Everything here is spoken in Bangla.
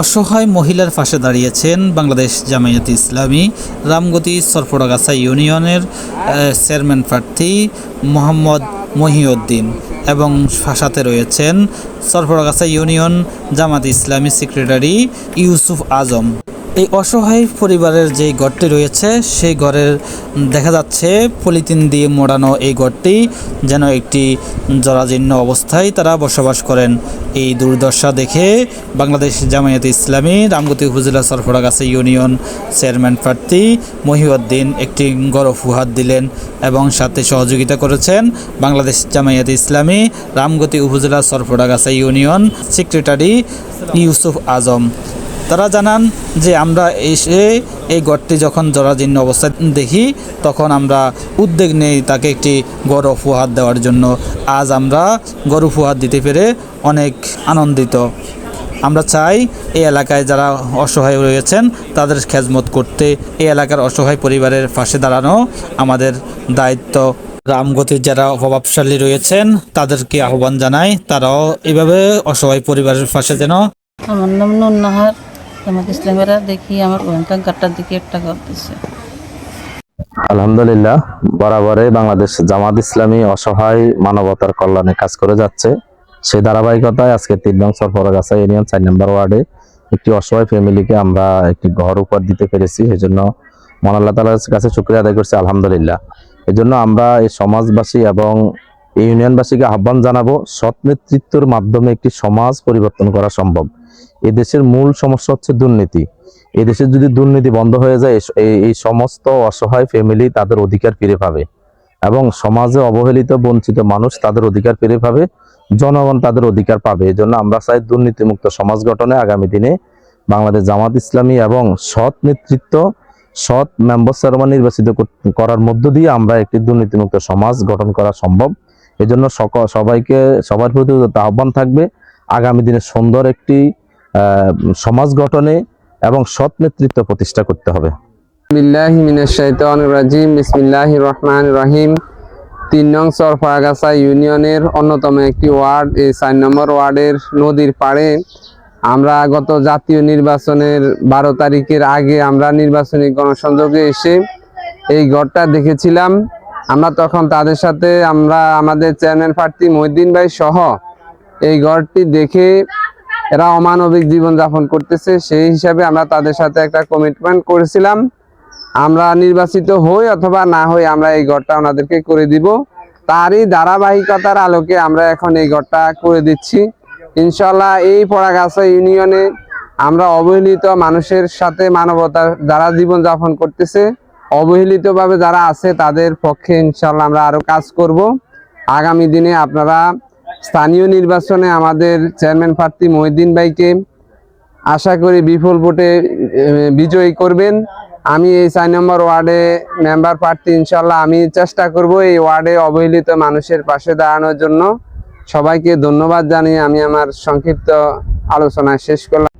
অসহায় মহিলার পাশে দাঁড়িয়েছেন বাংলাদেশ জামায়াতে ইসলামী রামগতি সরফরাগাছা ইউনিয়নের চেয়ারম্যান প্রার্থী মোহাম্মদ মহিউদ্দিন এবং সাথে রয়েছেন সরফরাগাছা ইউনিয়ন জামায়াতে ইসলামী সেক্রেটারি ইউসুফ আজম। এই অসহায় পরিবারের যে ঘরটি রয়েছে সেই ঘরের দেখা যাচ্ছে পলিথিন দিয়ে মোড়ানো এই ঘরটি যেন একটি জরাজীর্ণ অবস্থায় তারা বসবাস করেন। এই দুর্দশা দেখে বাংলাদেশ জামায়াতে ইসলামী রামগতি উপজেলা সরফরাগাছা ইউনিয়ন চেয়ারম্যান প্রার্থী মহিউদ্দিন একটি গড় উপহার দিলেন এবং সাথে সহযোগিতা করেছেন বাংলাদেশ জামায়াতে ইসলামী রামগতি উপজেলা সরফরাগাছা ইউনিয়ন সেক্রেটারি ইউসুফ আজম। তারা জানান যে আমরা এসে এই ঘরটি যখন জরাজীর্ণ অবস্থায় দেখি তখন আমরা উদ্যোগ নেই তাকে একটি গড় উপহার দেওয়ার জন্য। আজ আমরা গড় উপহার দিতে পেরে অনেক আনন্দিত। আমরা চাই এই এলাকায় যারা অসহায় রয়েছেন তাদের খেদমত করতে, এই এলাকার অসহায় পরিবারের পাশে দাঁড়ানো আমাদের দায়িত্ব। রামগতির যারা প্রভাবশালী রয়েছেন তাদেরকে আহ্বান জানাই তারাও এভাবে অসহায় পরিবারের পাশে যেন। আমার নাম নুন্নাহার, জামাত ইসলামেরা দেখি আমার ওখানকার গাটটার দিকে একটা ঘর দিচ্ছে। আলহামদুলিল্লাহ, বরাবরে বাংলাদেশ জামাত ইসলামী অসহায় মানবতার কল্যাণে কাজ করে যাচ্ছে। সেই ধারাবাহিকতায় আজকে 3 নং সরফরাগাছা ইউনিয়ন 4 নম্বর ওয়ার্ডে একটি অসহায় ফ্যামিলিকে আমরা একটি ঘর উপহার দিতে পেরেছি। এজন্য মহান আল্লাহ তাআলার কাছে শুকরিয়া আদায় করছি আলহামদুলিল্লাহ। এজন্য আমরা এই সমাজবাসী এবং এই ইউনিয়নবাসীকে আহ্বান জানাবো, সৎ নেতৃত্বের মাধ্যমে একটি সমাজ পরিবর্তন করা সম্ভব। এই দেশের মূল সমস্যা হচ্ছে দুর্নীতি। এই দেশে যদি দুর্নীতি বন্ধ হয়ে যায় এই সমস্ত অসহায় ফ্যামিলি তাদের অধিকার ফিরে পাবে এবং সমাজে অবহেলিত বঞ্চিত মানুষ তাদের অধিকার ফিরে পাবে, জনগণ তাদের অধিকার পাবে। এই জন্য আমরা চাই দুর্নীতিমুক্ত সমাজ গঠনে আগামী দিনে বাংলাদেশ জামাত ইসলামী এবং সৎ নেতৃত্ব, সৎ মেম্বার চেয়ারম্যান নির্বাচিত করার মধ্য দিয়ে আমরা একটি দুর্নীতিমুক্ত সমাজ গঠন করা সম্ভব। এই জন্য সবাইকে সবার প্রতি আহ্বান থাকবে আগামী দিনে সুন্দর একটি সমাজ গঠনে এবং সৎ নেতৃত্ব প্রতিষ্ঠা করতে হবে। বিসমিল্লাহি মিনাশ শাইতানির রাজিম, বিসমিল্লাহির রহমানির রহিম। 3 নং সরফরাগাছা ইউনিয়নের অন্যতম একটি ওয়ার্ড, এই 4 নম্বর ওয়ার্ডের নদীর পাড়ে আমরা গত জাতীয় নির্বাচনের 12 তারিখের আগে আমরা নির্বাচনী গণসংযোগে এসে এই ঘরটা দেখেছিলাম। আমরা তখন তাদের সাথে আমরা আমাদের চেয়ারম্যান প্রার্থী মহিউদ্দিন ভাই সহ এই ঘরটি দেখে এরা অমানবিক জীবনযাপন করতেছে, সেই হিসাবে আমরা তাদের সাথে একটা কমিটমেন্ট করেছিলাম, আমরা নির্বাচিত হই অথবা না হই আমরা এই ঘরটা ওনাদেরকে করে দিব। তারই ধারাবাহিকতার আলোকে আমরা এখন এই ঘরটা করে দিচ্ছি ইনশাল্লাহ। এই ফরাগাছা ইউনিয়নে আমরা অবহেলিত মানুষের সাথে মানবতার যারা জীবনযাপন করতেছে, অবহেলিতভাবে যারা আছে তাদের পক্ষে ইনশাল্লাহ আমরা আরো কাজ করব। আগামী দিনে আপনারা স্থানীয় নির্বাচনে আমাদের চেয়ারম্যান প্রার্থী মহিউদ্দিন ভাইকে আশা করি বিপুল ভোটে বিজয়ী করবেন। আমি এই 4 নম্বর ওয়ার্ডে মেম্বার প্রার্থী, ইনশাল্লাহ আমি চেষ্টা করব এই ওয়ার্ডে অবহেলিত মানুষের পাশে দাঁড়ানোর জন্য। সবাইকে ধন্যবাদ জানিয়ে আমি আমার সংক্ষিপ্ত আলোচনা শেষ করলাম।